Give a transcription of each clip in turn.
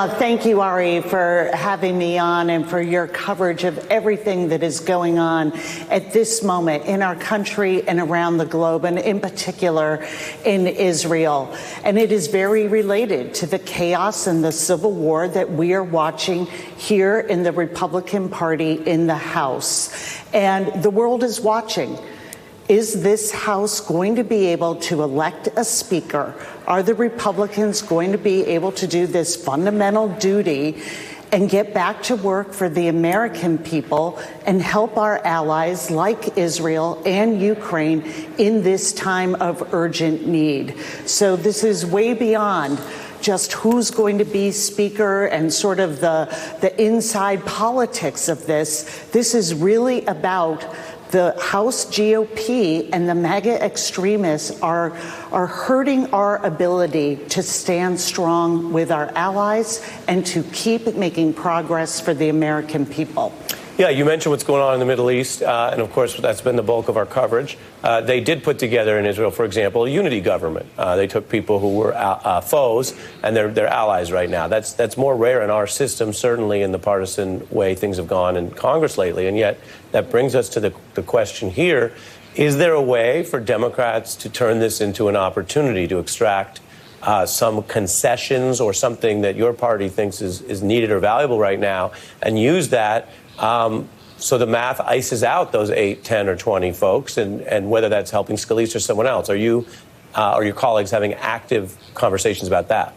Thank you, Ari, for having me on and for your coverage of everything that is going on at this moment in our country and around the globe, and in particular in Israel. And it is very related to the chaos and the civil war that we are watching here in the Republican Party in the House. And the world is watching. Is this House going to be able to elect a speaker? Are the Republicans going to be able to do this fundamental duty and get back to work for the American people and help our allies like Israel and Ukraine in this time of urgent need? So this is way beyond just who's going to be speaker and sort of the inside politics of this. This is really about the House GOP and the MAGA extremists are hurting our ability to stand strong with our allies and to keep making progress for the American people. Yeah, you mentioned what's going on in the Middle East, and of course that's been the bulk of our coverage. They did put together in Israel, for example, a unity government. They took people who were foes, and they're allies right now. That's more rare in our system, certainly in the partisan way things have gone in Congress lately. And yet that brings us to the question here: is there a way for Democrats to turn this into an opportunity to extract some concessions or something that your party thinks is needed or valuable right now, and use that so the math ices out those 8, 10, or 20 folks, and whether that's helping Scalise or someone else? Are you or your colleagues having active conversations about that?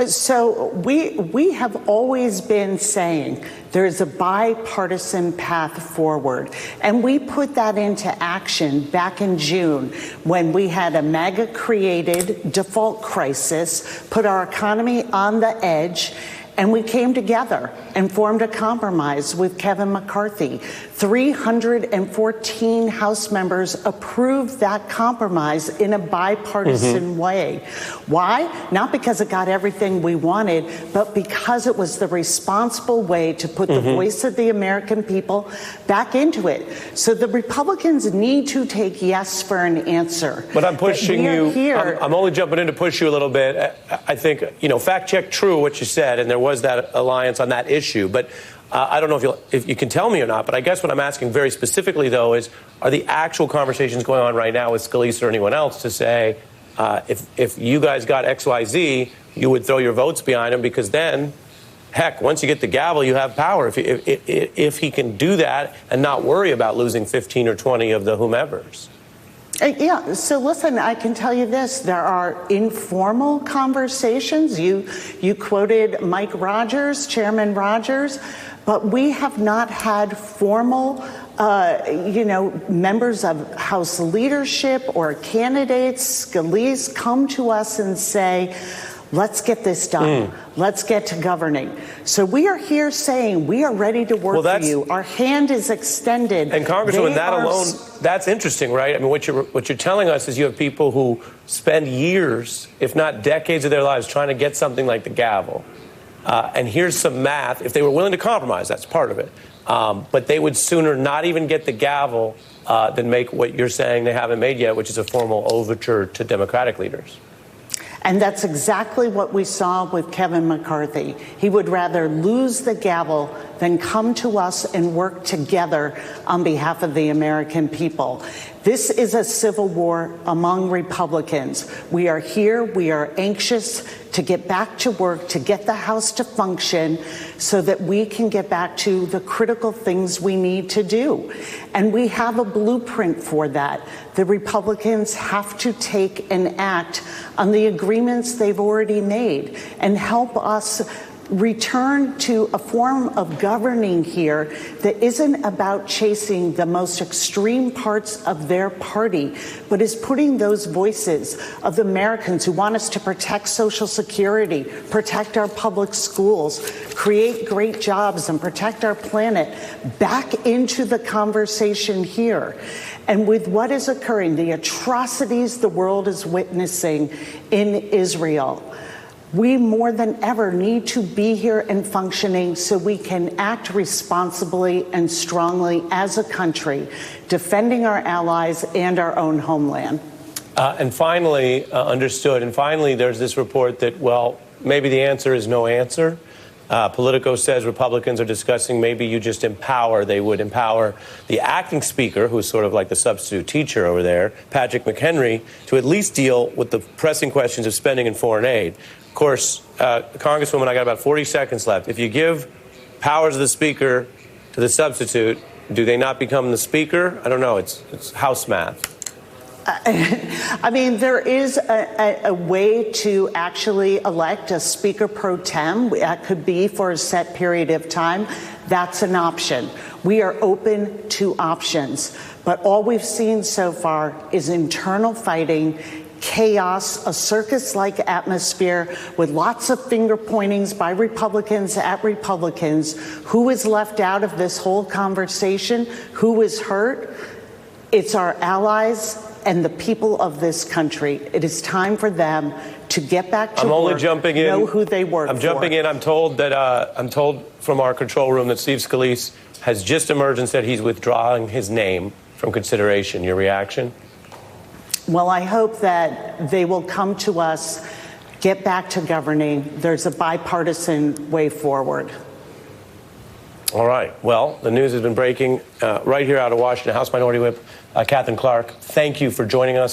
So we have always been saying there's a bipartisan path forward, and we put that into action back in June when we had a MAGA-created default crisis, put our economy on the edge, and we came together and formed a compromise with Kevin McCarthy. 314 House members approved that compromise in a bipartisan way. Why? Not because it got everything we wanted, but because it was the responsible way to put the voice of the American people back into it. So the Republicans need to take yes for an answer. But I'm pushing you. I'm only jumping in to push you a little bit. I think, fact check true what you said, and there was that alliance on that issue. But I don't know if you can tell me or not, but I guess what I'm asking very specifically, though, is are the actual conversations going on right now with Scalise or anyone else to say, if you guys got XYZ, you would throw your votes behind him, because then, heck, once you get the gavel, you have power. If he can do that and not worry about losing 15 or 20 of the whomevers. Yeah, so listen, I can tell you this. There are informal conversations. You quoted Mike Rogers, Chairman Rogers, but we have not had formal, members of House leadership or candidates, Scalise, come to us and say, let's get this done. Let's get to governing. So we are here saying we are ready to work for you. Our hand is extended. And Congresswoman, that alone, that's interesting, right? I mean, what you're telling us is you have people who spend years, if not decades of their lives, trying to get something like the gavel. And here's some math. If they were willing to compromise, that's part of it. But they would sooner not even get the gavel than make what you're saying they haven't made yet, which is a formal overture to Democratic leaders. And that's exactly what we saw with Kevin McCarthy. He would rather lose the gavel than come to us and work together on behalf of the American people. This is a civil war among Republicans. We are here. We are anxious to get back to work, to get the House to function so that we can get back to the critical things we need to do. And we have a blueprint for that. The Republicans have to take and act on the agreements they've already made and help us return to a form of governing here that isn't about chasing the most extreme parts of their party, but is putting those voices of the Americans who want us to protect Social Security, protect our public schools, create great jobs, and protect our planet back into the conversation here. And with what is occurring, the atrocities the world is witnessing in Israel, we more than ever need to be here and functioning so we can act responsibly and strongly as a country, defending our allies and our own homeland. And finally, understood. And finally, there's this report that, well, maybe the answer is no answer. Politico says Republicans are discussing maybe you just they would empower the acting speaker, who's sort of like the substitute teacher over there, Patrick McHenry, to at least deal with the pressing questions of spending and foreign aid. Of course, Congresswoman, I got about 40 seconds left. If you give powers of the speaker to the substitute, do they not become the speaker? I don't know. It's house math. I mean, there is a way to actually elect a speaker pro tem. That could be for a set period of time. That's an option. We are open to options. But all we've seen so far is internal fighting, chaos, a circus-like atmosphere with lots of finger pointings by Republicans at Republicans. Who is left out of this whole conversation? Who is hurt? It's our allies and the people of this country. It is time for them to get back to work, know who they work for. I'm jumping in. I'm told from our control room that Steve Scalise has just emerged and said he's withdrawing his name from consideration. Your reaction? Well, I hope that they will come to us, get back to governing. There's a bipartisan way forward. All right. Well, the news has been breaking right here out of Washington. House Minority Whip Katherine Clark, thank you for joining us.